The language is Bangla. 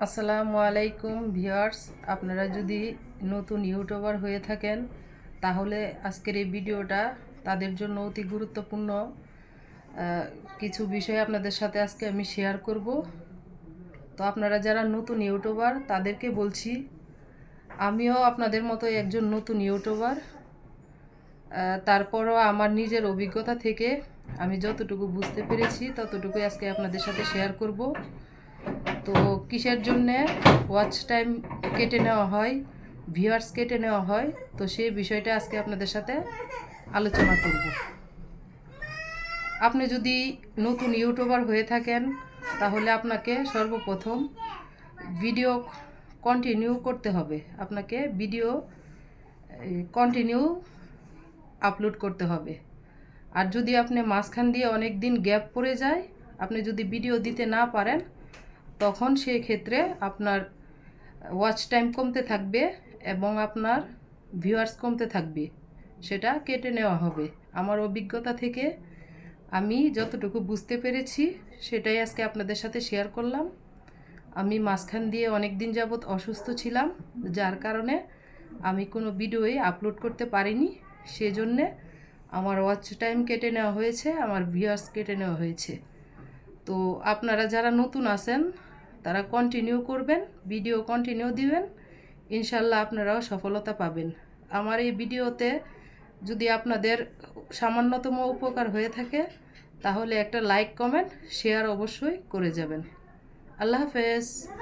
আসসালামু আলাইকুম ভিউয়ার্স, আপনারা যদি নতুন ইউটিউবার হয়ে থাকেন তাহলে আজকের এই ভিডিওটা তাদের জন্য অতি গুরুত্বপূর্ণ। কিছু বিষয় আপনাদের সাথে আজকে আমি শেয়ার করব। তো আপনারা যারা নতুন ইউটিউবার তাদেরকে বলছি, আমিও আপনাদের মতো একজন নতুন ইউটিউবার। তারপরও আমার নিজের অভিজ্ঞতা থেকে আমি যতটুকু বুঝতে পেরেছি ততটুকুই আজকে আপনাদের সাথে শেয়ার করব। তো কিসের জন্যে ওয়াচ টাইম কেটে নেওয়া হয়, ভিউয়ার্স কেটে নেওয়া হয়, তো সেই বিষয়টা আজকে আপনাদের সাথে আলোচনা করব। আপনি যদি নতুন ইউটিউবার হয়ে থাকেন তাহলে আপনাকে সর্বপ্রথম ভিডিও কন্টিনিউ করতে হবে। আপনাকে ভিডিও কন্টিনিউ আপলোড করতে হবে। আর যদি আপনি মাঝখান দিয়ে অনেক দিন গ্যাপ পড়ে যায়, আপনি যদি ভিডিও দিতে না পারেন, তখন সেই ক্ষেত্রে আপনার ওয়াচ টাইম কমতে থাকবে এবং আপনার ভিউয়ার্স কমতে থাকবে, সেটা কেটে নেওয়া হবে। আমার অভিজ্ঞতা থেকে আমি যতটুকু বুঝতে পেরেছি সেটাই আজকে আপনাদের সাথে শেয়ার করলাম। আমি মাঝখান দিয়ে অনেক দিন যাবৎ অসুস্থ ছিলাম, যার কারণে আমি কোনো ভিডিওই আপলোড করতে পারিনি। সেজন্যে আমার ওয়াচ টাইম কেটে নেওয়া হয়েছে, আমার ভিউয়ার্স কেটে নেওয়া হয়েছে। তো আপনারা যারা নতুন আছেন তারা কন্টিনিউ করবেন, ভিডিও কন্টিনিউ দিবেন, ইনশাল্লাহ আপনারাও সফলতা পাবেন। আমার এই ভিডিওতে যদি আপনাদের সামান্যতম উপকার হয়ে থাকে তাহলে একটা লাইক, কমেন্ট, শেয়ার অবশ্যই করে যাবেন। আল্লাহ হাফেজ।